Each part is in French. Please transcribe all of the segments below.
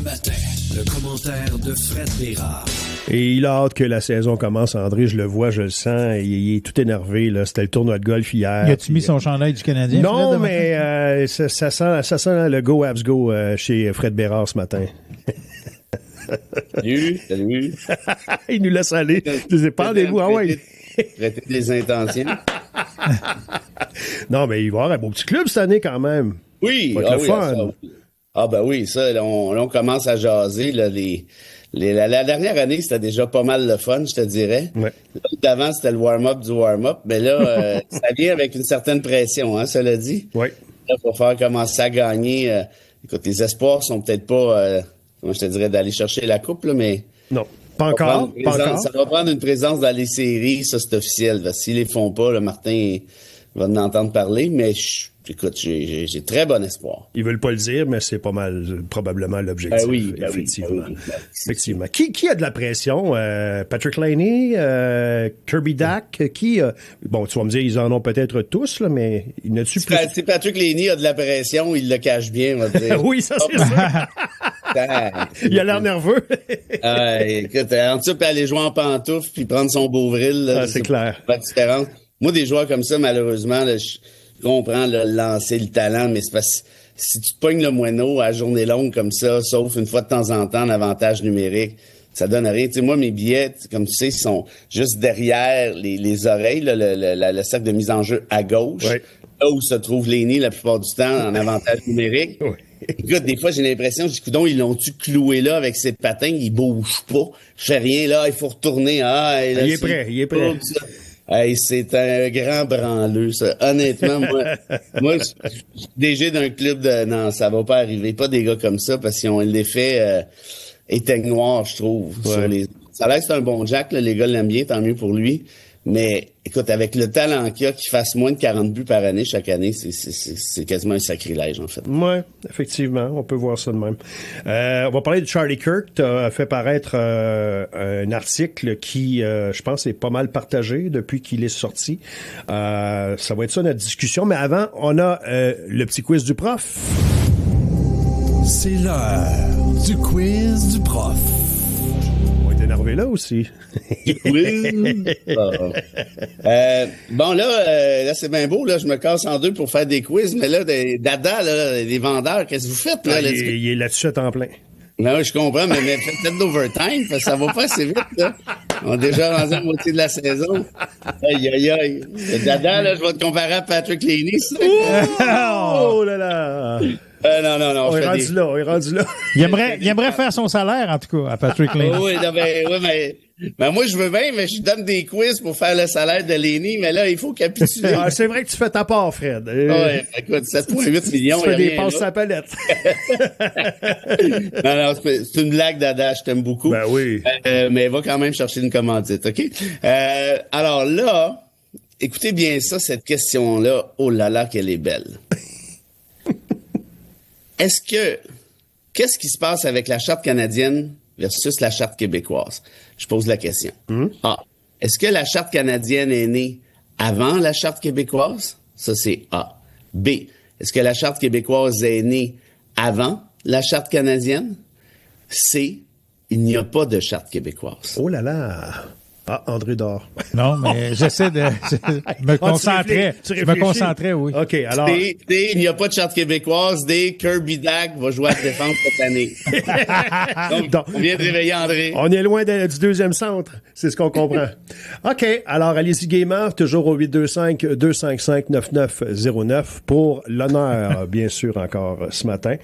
matin, le commentaire de Fred Bérard. Et il a hâte que la saison commence, André, je le vois, je le sens, il est tout énervé, là. C'était le tournoi de golf hier. Y a-tu mis son chandail du Canadien? Non, Fred, mais ça sent le go Habs go chez Fred Bérard ce matin. Salut. Il nous laisse aller. Je sais pas, des vous, ah ouais. Traiter des intentions. Non, mais il va y avoir un beau petit club cette année quand même. Oui, ça va être le fun. Ça, là, on commence à jaser. Là, la dernière année, c'était déjà pas mal le fun, je te dirais. Ouais. D'avant, c'était le warm-up du warm-up. Mais là, ça vient avec une certaine pression, hein, cela dit. Oui. Là, il faut commencer à gagner. Écoute, les espoirs sont peut-être pas, comment je te dirais, d'aller chercher la coupe, là, mais... Non, pas encore. Ça va prendre une présence dans les séries, ça, c'est officiel. S'ils les font pas, là, Martin va en entendre parler, mais écoute, j'ai très bon espoir. Ils veulent pas le dire, mais c'est pas mal, probablement l'objectif. Effectivement. Effectivement. Qui a de la pression? Patrick Laney, Kirby Dack, qui bon, tu vas me dire, ils en ont peut-être tous, là, mais il n'a-tu plus... Si Patrick Laney a de la pression, il le cache bien, on va dire. Oui, ça, c'est ça. Il a l'air nerveux. Écoute, en dessous, puis aller jouer en pantoufle, puis prendre son Beauvril. Là, c'est clair. Pas de différence. Moi, des joueurs comme ça, malheureusement, là, je comprends le lancer, le talent, mais c'est parce que si tu te pognes le moineau à journée longue comme ça, sauf une fois de temps en temps, en avantage numérique, ça donne rien. Tu sais, moi, mes billets, comme tu sais, sont juste derrière les oreilles, là, le cercle de mise en jeu à gauche, là où se trouve Laney la plupart du temps en avantage numérique. Écoute, des fois, j'ai l'impression, je dis, coudonc, ils l'ont-tu cloué là avec ses patins, il bouge pas. Je fais rien là, il faut retourner. Là, il est prêt. Hey, c'est un grand branleux, ça. Honnêtement, moi, je suis DG d'un club de... Non, ça va pas arriver. Pas des gars comme ça, parce qu'ils ont l'effet éteigne noir, je trouve. Sur les... Ça a l'air que c'est un bon Jack, là, les gars l'aiment bien, tant mieux pour lui. Mais, écoute, avec le talent qu'il a, qu'il fasse moins de 40 buts par année chaque année, c'est quasiment un sacrilège, en fait. Oui, effectivement, on peut voir ça de même. On va parler de Charlie Kirk. Tu as fait paraître un article qui, je pense, est pas mal partagé depuis qu'il est sorti. Ça va être ça, notre discussion. Mais avant, on a le petit quiz du prof. C'est l'heure du quiz du prof. Énervé là aussi. Bon, là, c'est bien beau, là, je me casse en deux pour faire des quiz, mais là, Dada, là, les vendeurs, qu'est-ce que vous faites, là? Il est là-dessus à temps plein. Non, je comprends, mais faites peut-être d'overtime, parce que ça va pas assez vite, là. On est déjà rendu à la moitié de la saison. Aïe. Dada, là, je vais te comparer à Patrick Laney, Oh là là! Non. On est rendu là. Il aimerait faire son salaire, en tout cas, à Patrick Laney. mais moi, je veux bien, mais je donne des quiz pour faire le salaire de Laney, mais là, il faut capituler. C'est vrai que tu fais ta part, Fred. Écoute, 7,8 millions. Tu fais des passes à la palette. Non, c'est une blague, Dada, je t'aime beaucoup. Ben oui. Mais va quand même chercher une commandite, OK? Alors là, écoutez bien ça, cette question-là. Oh là là, qu'elle est belle. Qu'est-ce qui se passe avec la charte canadienne versus la charte québécoise? Je pose la question. A. Est-ce que la charte canadienne est née avant la charte québécoise? Ça, c'est A. B. Est-ce que la charte québécoise est née avant la charte canadienne? C. Il n'y a pas de charte québécoise. Oh là là! Ah, André dort. Non, mais j'essaie de me concentrer. Je me concentrais, oui. OK, alors... D, il n'y a pas de charte québécoise. D, Kirby Dack va jouer à la défense cette année. Donc, on vient de réveiller André. On est loin du deuxième centre. C'est ce qu'on comprend. OK, alors allez-y gaiement, toujours au 825-255-9909 pour l'honneur, bien sûr, encore ce matin.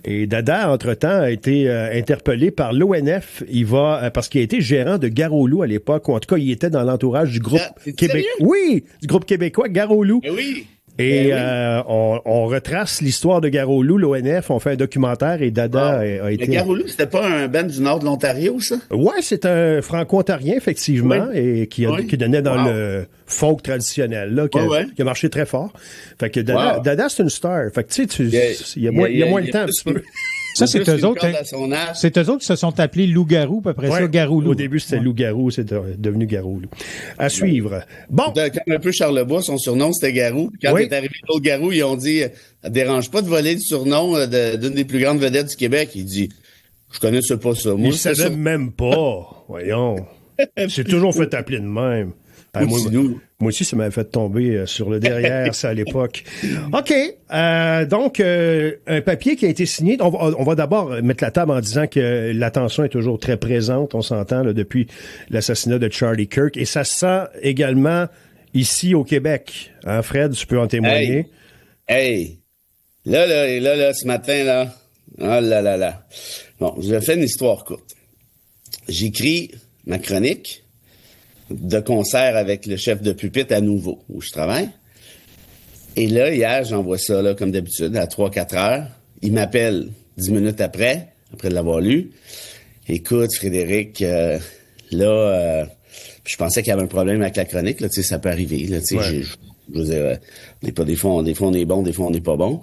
Et Dada, entre-temps, a été interpellé par l'ONF. Il va, parce qu'il a été gérant de Gare-aux-Loups à l'époque, ou en tout cas, il était dans l'entourage du groupe québécois. Oui, du groupe québécois Gare-aux-Loups. Oui. Et on retrace l'histoire de Gare-aux-Loups, l'ONF, on fait un documentaire et Dada a été... Mais Gare-aux-Loups, c'était pas un band du nord de l'Ontario, ça? Ouais, c'est un franco-ontarien, effectivement, et qui donnait dans le folk traditionnel, là, qui a marché très fort. Fait que Dada, c'est une star. Fait que tu sais, il y a moins de temps, un petit peu. Ça, c'est eux autres. C'est eux autres qui se sont appelés Loup-Garou, puis après ça, Garou-Loup. Au début, c'était Loup-Garou, c'est devenu Garou-Loup. À suivre. Bon. Comme un peu Charlebois, son surnom, c'était Garou. Puis quand est arrivé l'autre Garou, ils ont dit, ça dérange pas de voler le surnom d'une des plus grandes vedettes du Québec. Il dit, Je connaissais pas ça. Moi, il savait même pas. Voyons. C'est toujours fait appeler de même. Moi aussi, ça m'avait fait tomber sur le derrière, ça, à l'époque. OK. Donc, un papier qui a été signé. On va d'abord mettre la table en disant que l'attention est toujours très présente, on s'entend, là, depuis l'assassinat de Charlie Kirk. Et ça se sent également ici au Québec. Hein, Fred, tu peux en témoigner. Hey. Là, ce matin, là. Oh là. Bon, je vais faire une histoire courte. J'écris ma chronique de concert avec le chef de pupitre à Nouveau, où je travaille. Et là, hier, j'envoie ça, là, comme d'habitude, à 3-4 heures. Il m'appelle 10 minutes après de l'avoir lu. Écoute, Frédéric, je pensais qu'il y avait un problème avec la chronique, là, tu sais, ça peut arriver, là, tu sais, je veux dire, des fois, on est bon, des fois, on n'est pas bon.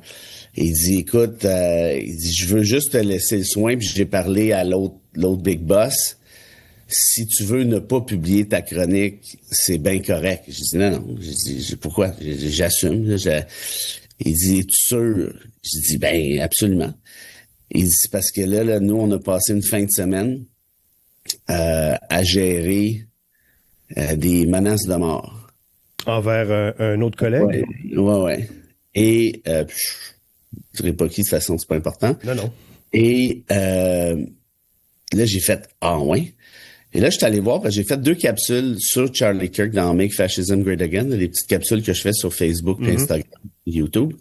Et il dit, écoute, je veux juste te laisser le soin, puis j'ai parlé à l'autre big boss. Si tu veux ne pas publier ta chronique, c'est bien correct. J'ai dit, non. J'ai dit, pourquoi? J'assume. Il dit, es-tu sûr? J'ai dit, ben, absolument. Il dit, c'est parce que là, nous, on a passé une fin de semaine à gérer des menaces de mort. Envers un autre collègue? Ouais. Et, je dirais pas qui, de toute façon, c'est pas important. Non. Et là, j'ai fait, ouais. Et là, je suis allé voir, parce que j'ai fait 2 capsules sur Charlie Kirk dans Make Fascism Great Again, les petites capsules que je fais sur Facebook, Instagram, YouTube.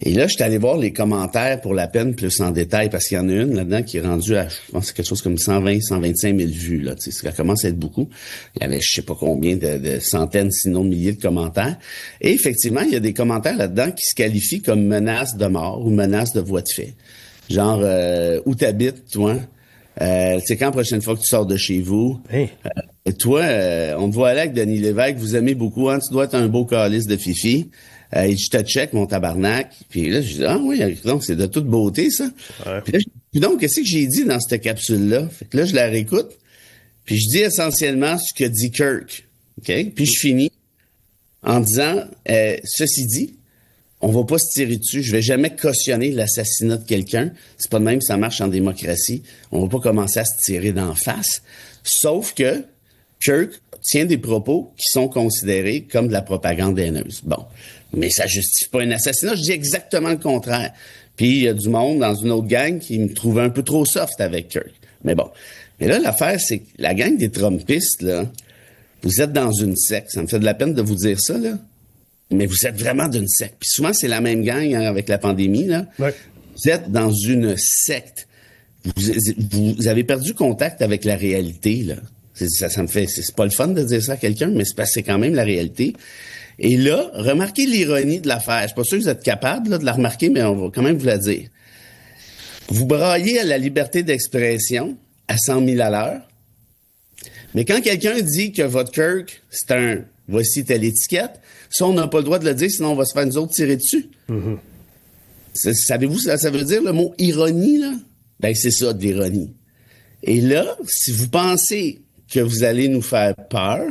Et là, je suis allé voir les commentaires pour la peine plus en détail, parce qu'il y en a une là-dedans qui est rendue à, je pense, quelque chose comme 125 000 vues, là. Tu sais, ça commence à être beaucoup. Il y avait, je sais pas combien de centaines, sinon de milliers de commentaires. Et effectivement, il y a des commentaires là-dedans qui se qualifient comme menaces de mort ou menaces de voie de fait. Genre, où t'habites, toi? C'est quand la prochaine fois que tu sors de chez vous? Hey. Toi, on te voit aller avec Denis Lévesque, vous aimez beaucoup, hein? Tu dois être un beau calice de fifi. Je te check, mon tabarnak. Puis là, je dis, oui, donc c'est de toute beauté, ça. Ouais. Puis là, donc, qu'est-ce que j'ai dit dans cette capsule-là? Fait que là, je la réécoute. Puis je dis essentiellement ce que dit Kirk. OK? Puis je finis en disant, ceci dit, on va pas se tirer dessus. Je vais jamais cautionner l'assassinat de quelqu'un. C'est pas de même que ça marche en démocratie. On va pas commencer à se tirer d'en face. Sauf que Kirk tient des propos qui sont considérés comme de la propagande haineuse. Bon. Mais ça justifie pas un assassinat. Je dis exactement le contraire. Puis il y a du monde dans une autre gang qui me trouvait un peu trop soft avec Kirk. Mais bon. Mais là, l'affaire, c'est que la gang des Trumpistes, là, vous êtes dans une secte. Ça me fait de la peine de vous dire ça, là. Mais vous êtes vraiment d'une secte. Puis souvent, c'est la même gang, hein, avec la pandémie, là. Ouais. Vous êtes dans une secte. Vous avez perdu contact avec la réalité, là. Ça me fait... C'est pas le fun de dire ça à quelqu'un, mais c'est quand même la réalité. Et là, remarquez l'ironie de l'affaire. Je suis pas sûr que vous êtes capable là, de la remarquer, mais on va quand même vous la dire. Vous braillez à la liberté d'expression à 100 000 à l'heure. Mais quand quelqu'un dit que votre Kirk, c'est un « voici telle étiquette », ça, on n'a pas le droit de le dire, sinon on va se faire nous autres tirer dessus. Mm-hmm. Savez-vous ce que ça veut dire, le mot « ironie », là? Ben, c'est ça, de l'ironie. Et là, si vous pensez que vous allez nous faire peur,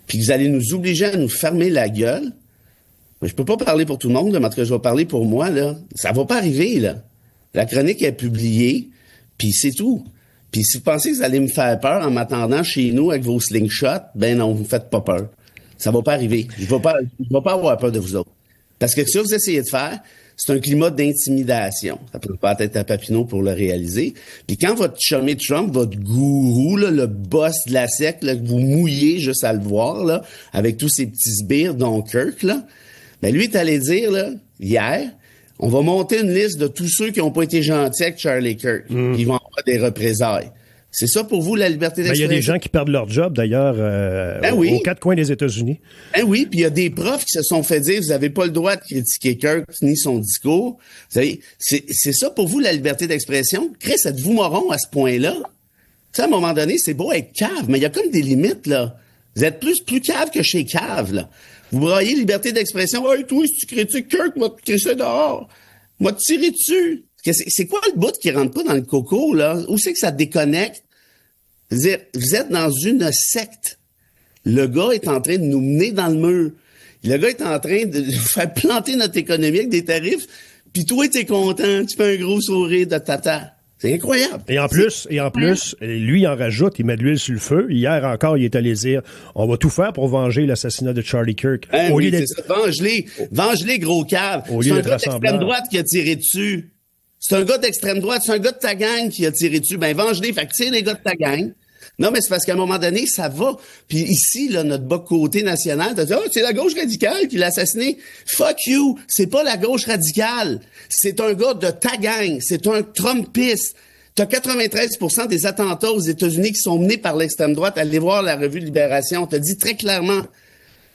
puis que vous allez nous obliger à nous fermer la gueule, ben, je peux pas parler pour tout le monde, là, mais en tout cas, je vais parler pour moi, là. Ça va pas arriver, là. La chronique est publiée, puis c'est tout. Puis si vous pensez que vous allez me faire peur en m'attendant chez nous avec vos slingshots, ben non, vous me faites pas peur. Ça va pas arriver. Je vais pas avoir peur de vous autres. Parce que ce que vous essayez de faire, c'est un climat d'intimidation. Ça peut pas être à Papineau pour le réaliser. Puis quand votre chumé Trump, votre gourou, là, le boss de la secte, là, que vous mouillez juste à le voir, là, avec tous ces petits sbires, dont Kirk, là, ben lui est allé dire, là, hier, on va monter une liste de tous ceux qui n'ont pas été gentils avec Charlie Kirk. Ils vont avoir des représailles. C'est ça pour vous, la liberté d'expression? Il y a des gens qui perdent leur job, d'ailleurs, aux 4 coins des États-Unis. Ben oui, puis il y a des profs qui se sont fait dire, vous n'avez pas le droit de critiquer Kirk ni son discours. Vous savez, c'est ça pour vous, la liberté d'expression? Chris, êtes-vous moron à ce point-là? Tu sais, à un moment donné, c'est beau être cave, mais il y a comme des limites, là. Vous êtes plus cave que chez cave, là. Vous braillez liberté d'expression. « Hey, toi, si tu critiques Kirk, moi, te crisser dehors. Moi, te tirer dessus. » C'est quoi le bout qui rentre pas dans le coco, là? Où c'est que ça déconnecte? C'est-à-dire, vous êtes dans une secte. Le gars est en train de nous mener dans le mur. Le gars est en train de faire planter notre économie avec des tarifs, puis toi, t'es content, tu fais un gros sourire de tata. C'est incroyable. Et en plus, lui, il en rajoute, il met de l'huile sur le feu. Hier encore, il est allé dire, on va tout faire pour venger l'assassinat de Charlie Kirk. Oui, c'est ça. Venge-les, gros cave. C'est un gars d'extrême droite qui a tiré dessus. C'est un gars d'extrême droite, c'est un gars de ta gang qui a tiré dessus. Ben, venge-les. Fait que tire les gars de ta gang. Non, mais c'est parce qu'à un moment donné, ça va. Puis ici, là, notre bas côté national, t'as dit, c'est la gauche radicale qui l'a assassiné. Fuck you! C'est pas la gauche radicale. C'est un gars de ta gang. C'est un Trumpiste. T'as 93% des attentats aux États-Unis qui sont menés par l'extrême droite. Allez voir la revue Libération. T'as dit très clairement.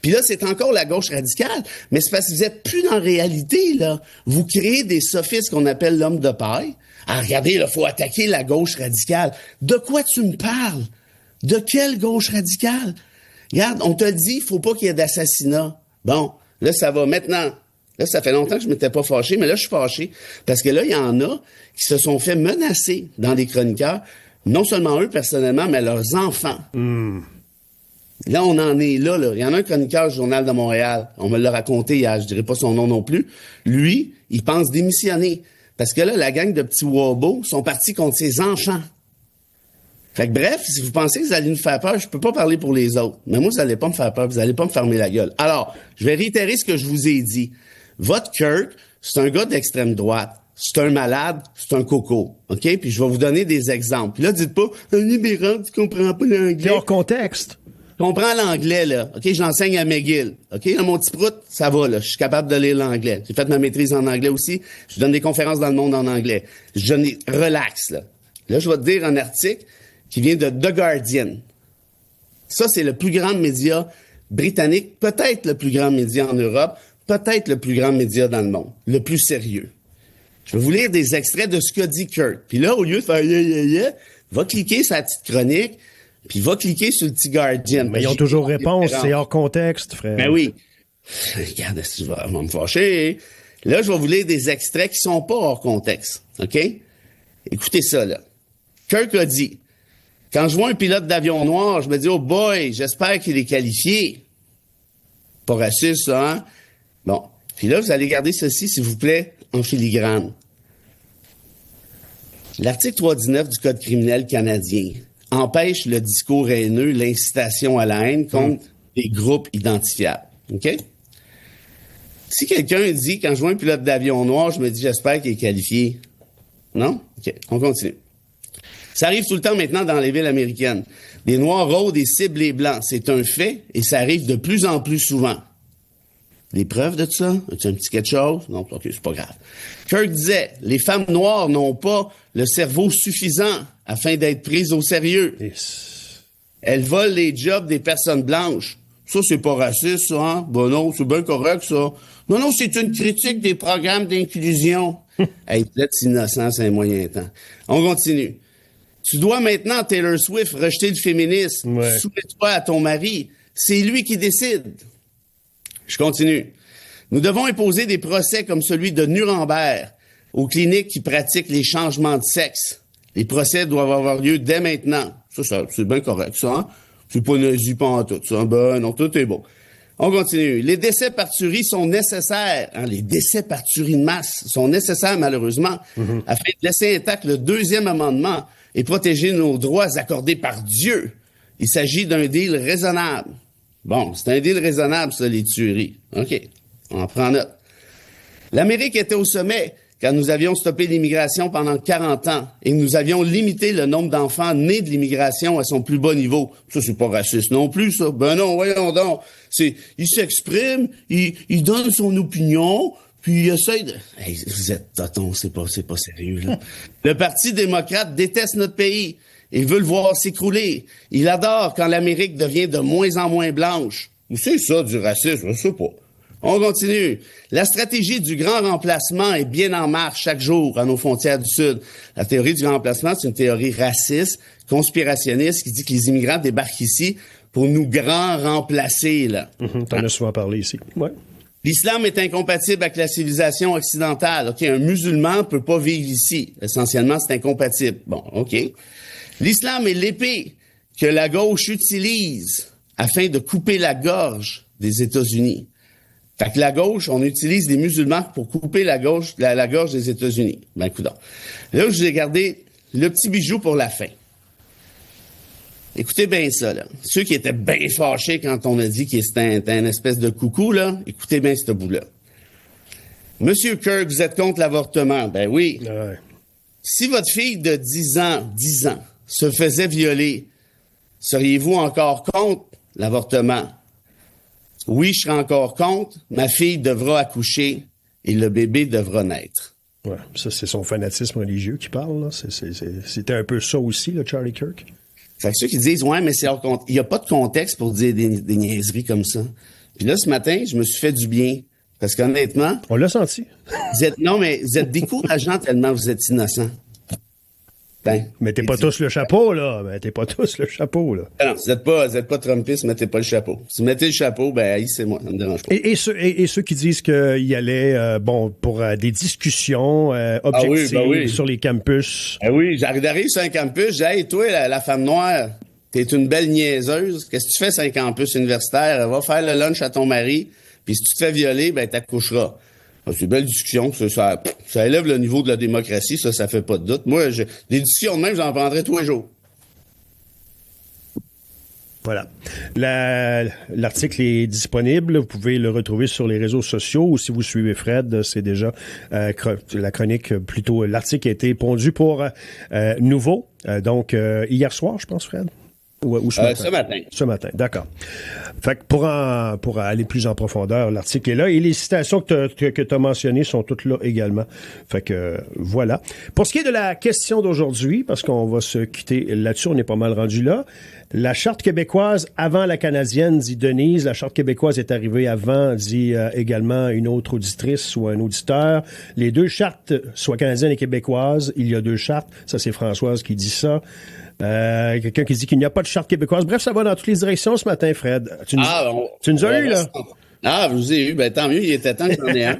Puis là, c'est encore la gauche radicale. Mais c'est parce que vous êtes plus dans la réalité, là. Vous créez des sophistes qu'on appelle l'homme de paille. Ah, regardez, il faut attaquer la gauche radicale. De quoi tu me parles? De quelle gauche radicale? Regarde, on te dit, il faut pas qu'il y ait d'assassinat. Bon, là, ça va. Maintenant, là, ça fait longtemps que je m'étais pas fâché, mais là, je suis fâché. Parce que là, il y en a qui se sont fait menacer dans les chroniqueurs. Non seulement eux, personnellement, mais leurs enfants. Là, on en est là. Il y en a un chroniqueur du Journal de Montréal. On me l'a raconté hier. Je dirais pas son nom non plus. Lui, il pense démissionner. Parce que là, la gang de petits wobos sont partis contre ses enfants. Fait que bref, si vous pensez que vous allez nous faire peur, je peux pas parler pour les autres. Mais moi, vous allez pas me faire peur, vous allez pas me fermer la gueule. Alors, je vais réitérer ce que je vous ai dit. Votre Kirk, c'est un gars d'extrême droite. C'est un malade, c'est un coco. OK? Puis je vais vous donner des exemples. Puis là, dites pas, un libéral, tu comprends pas l'anglais. C'est hors contexte. Je comprends l'anglais, là. OK? J'enseigne à McGill. OK? Là, mon petit prout, ça va, là. Je suis capable de lire l'anglais. J'ai fait ma maîtrise en anglais aussi. Je donne des conférences dans le monde en anglais. Je donne relax, là. Là, je vais te dire un article qui vient de The Guardian. Ça, c'est le plus grand média britannique, peut-être le plus grand média en Europe, peut-être le plus grand média dans le monde, le plus sérieux. Je vais vous lire des extraits de ce qu'a dit Kirk. Puis là, au lieu de faire va cliquer sur la petite chronique, puis va cliquer sur le petit Guardian. Mais ils ont toujours réponse, c'est hors contexte, frère. Ben oui. Regarde, tu vas me fâcher. Là, je vais vous lire des extraits qui sont pas hors contexte. OK? Écoutez ça, là. Kirk a dit, quand je vois un pilote d'avion noir, je me dis, oh boy, j'espère qu'il est qualifié. Pas raciste, ça, hein? Bon. Puis là, vous allez garder ceci, s'il vous plaît, en filigrane. L'article 319 du Code criminel canadien empêche le discours haineux, l'incitation à la haine contre des groupes identifiables. OK? Si quelqu'un dit, quand je vois un pilote d'avion noir, je me dis, j'espère qu'il est qualifié. Non? OK, on continue. Ça arrive tout le temps maintenant dans les villes américaines. Les Noirs rôdent et ciblent les Blancs. C'est un fait et ça arrive de plus en plus souvent. Les preuves de ça? As-tu un petit quelque chose? Non, OK, c'est pas grave. Kirk disait, les femmes noires n'ont pas le cerveau suffisant afin d'être prises au sérieux. Yes. Elles volent les jobs des personnes blanches. Ça, c'est pas raciste, ça, hein? Ben non, c'est bien correct, ça. Non, c'est une critique des programmes d'inclusion. Hey, peut-être innocent, c'est un moyen temps. On continue. Tu dois maintenant, Taylor Swift, rejeter le féminisme. Ouais. Soumets-toi à ton mari. C'est lui qui décide. Je continue. Nous devons imposer des procès comme celui de Nuremberg aux cliniques qui pratiquent les changements de sexe. Les procès doivent avoir lieu dès maintenant. Ça c'est bien correct, ça, hein? C'est pas nazi, pas en tout, ça. Ben non, tout est beau. On continue. Les décès par tuerie sont nécessaires. Hein, les décès par tuerie de masse sont nécessaires, malheureusement, afin de laisser intact le deuxième amendement et protéger nos droits accordés par Dieu. Il s'agit d'un deal raisonnable. Bon, c'est un deal raisonnable, ça, les tueries. OK, on prend note. L'Amérique était au sommet quand nous avions stoppé l'immigration pendant 40 ans et nous avions limité le nombre d'enfants nés de l'immigration à son plus bas niveau. Ça, c'est pas raciste non plus, ça. Ben non, voyons donc. Il s'exprime, il donne son opinion, puis il essaie de... Hey, vous êtes tonton, c'est pas sérieux, là. Le Parti démocrate déteste notre pays. Il veut le voir s'écrouler. Il adore quand l'Amérique devient de moins en moins blanche. C'est ça, du racisme, je sais pas. On continue. La stratégie du grand remplacement est bien en marche chaque jour à nos frontières du Sud. La théorie du grand remplacement, c'est une théorie raciste, conspirationniste, qui dit que les immigrants débarquent ici pour nous grand remplacer, là. T'en as souvent parlé ici. Ouais. L'islam est incompatible avec la civilisation occidentale. OK, un musulman peut pas vivre ici. Essentiellement, c'est incompatible. Bon, OK. L'islam est l'épée que la gauche utilise afin de couper la gorge des États-Unis. Fait que la gauche, on utilise les musulmans pour couper la gorge des États-Unis. Ben, coudonc. Là, je vous ai gardé le petit bijou pour la fin. Écoutez bien ça, là. Ceux qui étaient bien fâchés quand on a dit qu'il était un espèce de coucou, là, écoutez bien ce bout-là. Monsieur Kirk, vous êtes contre l'avortement? Ben oui. Ouais. Si votre fille de 10 ans, se faisait violer, seriez-vous encore contre l'avortement? Oui, je serai encore contre. Ma fille devra accoucher et le bébé devra naître. Ouais, ça, c'est son fanatisme religieux qui parle, là. C'était un peu ça aussi, là, Charlie Kirk. Fait que ceux qui disent, ouais, mais il n'y a pas de contexte pour dire des niaiseries comme ça. Puis là, ce matin, je me suis fait du bien. Parce qu'honnêtement... On l'a senti. Vous êtes décourageants tellement vous êtes innocents. Ben, mettez pas tous le chapeau, là. Mettez pas tous le chapeau, là. Non, vous êtes pas Trumpistes, mettez pas le chapeau. Si vous mettez le chapeau, ben, haïssez-moi, ça me dérange pas. Et ceux qui disent qu'il y allait, pour des discussions objectives sur les campus. Ah oui, j'arrive sur un campus, j'ai dit, hey, toi, la femme noire, t'es une belle niaiseuse. Qu'est-ce que tu fais sur un campus universitaire? Va faire le lunch à ton mari, puis si tu te fais violer, ben, t'accoucheras. C'est une belle discussion. Ça élève le niveau de la démocratie, ça fait pas de doute. Moi, des discussions de même, j'en prendrais tous les jours. Voilà. L'article est disponible. Vous pouvez le retrouver sur les réseaux sociaux ou si vous suivez Fred, c'est déjà la chronique, plutôt l'article a été pondu pour Nouveau. Donc, hier soir, je pense, Fred? Ou ce matin. Ce matin, d'accord. Fait que pour aller plus en profondeur, l'article est là et les citations que tu as mentionnées sont toutes là également. Fait que voilà. Pour ce qui est de la question d'aujourd'hui, parce qu'on va se quitter là-dessus, on est pas mal rendu là. La Charte québécoise avant la canadienne, dit Denise. La Charte québécoise est arrivée avant, dit également une autre auditrice ou un auditeur. Les deux chartes, soit canadienne et québécoise, il y a deux chartes. Ça, c'est Françoise qui dit ça. Quelqu'un qui dit qu'il n'y a pas de charte québécoise. Bref, ça va dans toutes les directions ce matin, Fred. Tu nous as eu, là? Ah, je vous ai eu. Ben, tant mieux, il était temps que j'en ai un.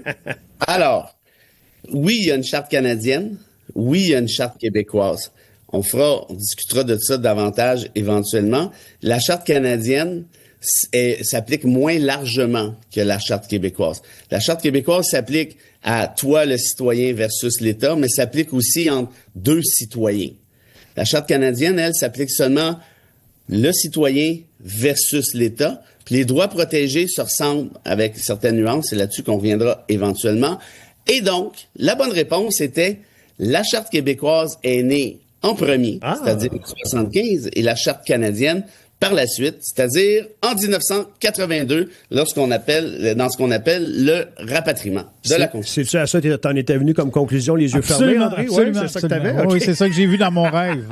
Alors, oui, il y a une charte canadienne. Oui, il y a une charte québécoise. On discutera de ça davantage éventuellement. La charte canadienne s'applique moins largement que la charte québécoise. La charte québécoise s'applique à toi, le citoyen, versus l'État, mais s'applique aussi entre deux citoyens. La Charte canadienne, elle, s'applique seulement le citoyen versus l'État. Puis les droits protégés se ressemblent avec certaines nuances. C'est là-dessus qu'on reviendra éventuellement. Et donc, la bonne réponse était la Charte québécoise est née en premier, c'est-à-dire en 1975, et la Charte canadienne par la suite, c'est-à-dire en 1982, dans ce qu'on appelle le rapatriement de la Constitution. C'est-tu à ça que t'en étais venu comme conclusion, les yeux fermés, André? Oui, c'est ça que t'avais? Okay. Oui, c'est ça que j'ai vu dans mon rêve.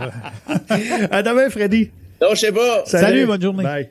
À demain, Freddy. Non, je sais pas. Salut, bonne journée. Bye.